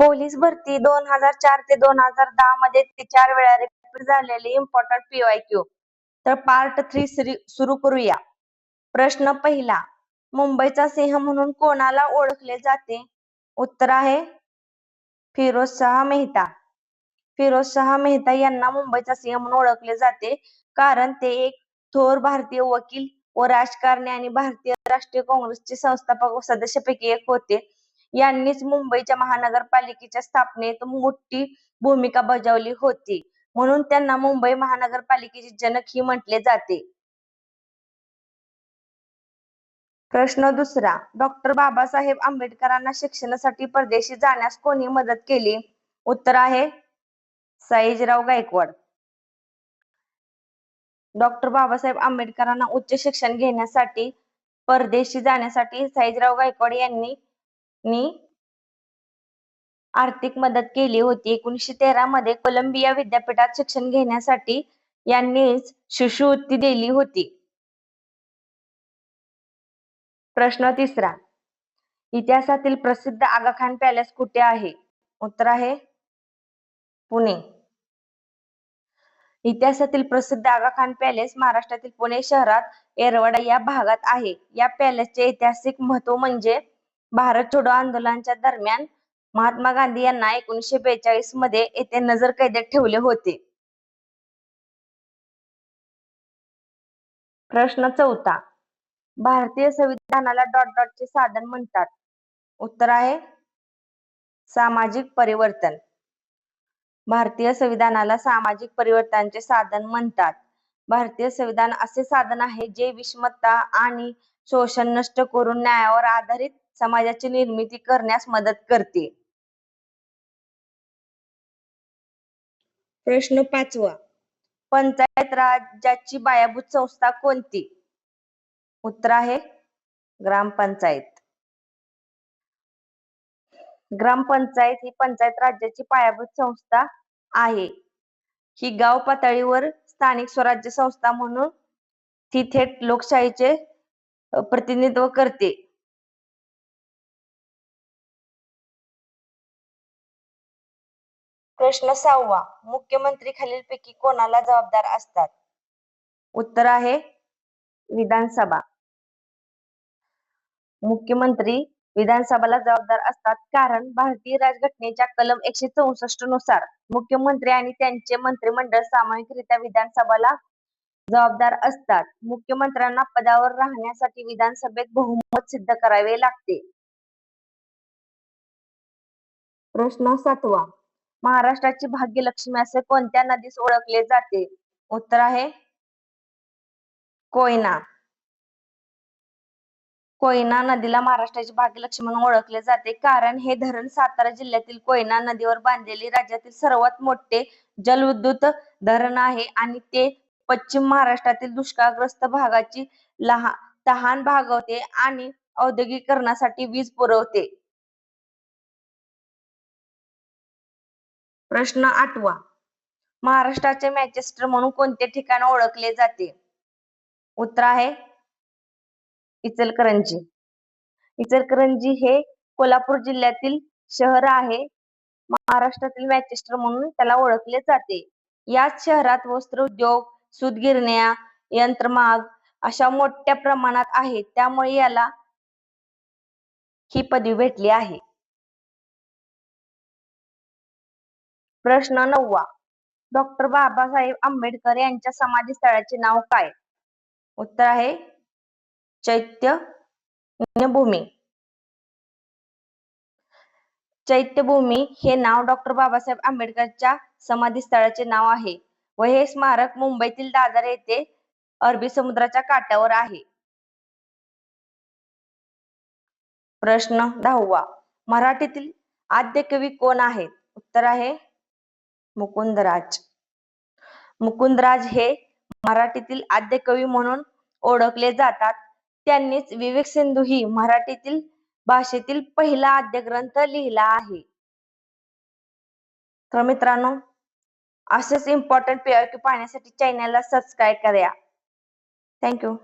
Police भरती 2004 ते 2010 मध्ये ते 4 वेळा रिपीट झालेली इम्पॉर्टंट PYQ. तर पार्ट 3 सुरू करूया. प्रश्न पहिला, मुंबईचा सिंह म्हणून कोणाला ओळखले जाते? उत्तर आहे फिरोजशाह मेहता. फिरोजशाह मेहता यांना मुंबईचा सिंह म्हणून ओळखले जाते कारण ते एक थोर भारतीय वकील व राजकारणी आणि भारतीय राष्ट्रीय काँग्रेसचे संस्थापक सदस्यापैकी एक होते. यांनीच मुंबईच्या महानगरपालिकेच्या स्थापनेत मोठी भूमिका बजावली होती, म्हणून त्यांना मुंबई महानगरपालिकेचे जनक ही म्हटले जाते. प्रश्न दुसरा, डॉक्टर बाबासाहेब आंबेडकरांना शिक्षणासाठी परदेशी जाण्यास कोणी मदत केली? उत्तर आहे सयाजीराव गायकवाड. डॉक्टर बाबासाहेब आंबेडकरांना उच्च शिक्षण घेण्यासाठी परदेशी जाण्यासाठी सयाजीराव गायकवाड यांनी आर्थिक मदत केली होती. 1913 मध्ये कोलंबिया विद्यापीठात शिक्षण घेण्यासाठी यांनीच शिष्यवृत्ती दिली होती. प्रश्न तिसरा, इतिहासातील प्रसिद्ध आगा खान पॅलेस कुठे आहे? उत्तर आहे पुणे. इतिहासातील प्रसिद्ध आगा खान पॅलेस महाराष्ट्रातील पुणे शहरात येरवडा या भागात आहे. या पॅलेसचे ऐतिहासिक महत्त्व म्हणजे भारत छोडो आंदोलनाच्या दरम्यान महात्मा गांधी यांना 1942 मध्ये येथे नजरकैदेत ठेवले होते. प्रश्न चौथा, भारतीय संविधानाला ... चे साधन म्हणतात. उत्तर आहे सामाजिक परिवर्तन. भारतीय संविधानाला सामाजिक परिवर्तनाचे साधन म्हणतात. भारतीय संविधान असे साधन आहे जे विषमता आणि शोषण नष्ट करून न्यायावर आधारित समाजाची निर्मिती करण्यास मदत करते. प्रश्न पाचवा, पंचायत राजाची पायाभूत संस्था कोणती? उत्तर आहे ग्रामपंचायत. ग्रामपंचायत ही पंचायत राज्याची पायाभूत संस्था आहे. ही गाव पातळीवर स्थानिक स्वराज्य संस्था म्हणून ती थेट लोकशाहीचे प्रतिनिधित्व करते. प्रश्न सहावा, मुख्यमंत्री खालीलपैकी कोणाला जबाबदार असतात? उत्तर आहे विधानसभा. मुख्यमंत्री विधानसभेला जबाबदार असतात कारण भारतीय राज्यघटनेच्या कलम 164 नुसार मुख्यमंत्री आणि त्यांचे मंत्रिमंडळ सामूहिकरित्या विधानसभेला जबाबदार असतात. मुख्यमंत्र्यांना पदावर राहण्यासाठी विधानसभेत बहुमत सिद्ध करावे लागते. प्रश्न सातवा, महाराष्ट्राची भाग्यलक्ष्मी असे कोणत्या नदीस ओळखले जाते? उत्तर आहे कोयना. कोयना नदीला महाराष्ट्राची भाग्यलक्ष्मी म्हणून ओळखले जाते कारण हे धरण सातारा जिल्ह्यातील कोयना नदीवर बांधलेले राज्यातील सर्वात मोठे जलविद्युत धरण आहे आणि ते पश्चिम महाराष्ट्रातील दुष्काळग्रस्त भागाची तहान भागवते आणि औद्योगिकरणासाठी वीज पुरवते. प्रश्न आठवा, महाराष्ट्राचे मँचेस्टर म्हणून कोणते ठिकाण ओळखले जाते? उत्तर आहे इचलकरंजी. इचलकरंजी हे कोल्हापूर जिल्ह्यातील शहर आहे. महाराष्ट्रातील मँचेस्टर म्हणून त्याला ओळखले जाते. याच शहरात वस्त्रोद्योग, सूतगिरण्या, यंत्रमाग अशा मोठ्या प्रमाणात आहेत, त्यामुळे याला ही पदवी भेटली आहे. प्रश्न नववा, डॉक्टर बाबासाहेब आंबेडकर यांच्या समाधीस्थळाचे नाव काय? उत्तर आहे चैत्यभूमी. चैत्यभूमी हे नाव डॉक्टर बाबासाहेब आंबेडकरच्या समाधीस्थळाचे नाव आहे व हे स्मारक मुंबईतील दादर येथे अरबी समुद्राच्या काठावर आहे. प्रश्न 10वा, मराठीतील आद्य कवी कोण आहेत? उत्तर आहे मुकुंदराज. मुकुंदराज हे मराठीतील आद्य कवी म्हणून ओळखले जातात. त्यांनीच विवेक सिंधू ही मराठीतील भाषेतील पहिला आद्य ग्रंथ लिहिला आहे. तर मित्रांनो, असेच इम्पॉर्टंट PYQ पाहण्यासाठी चॅनलला सबस्क्राईब करा. थँक्यू.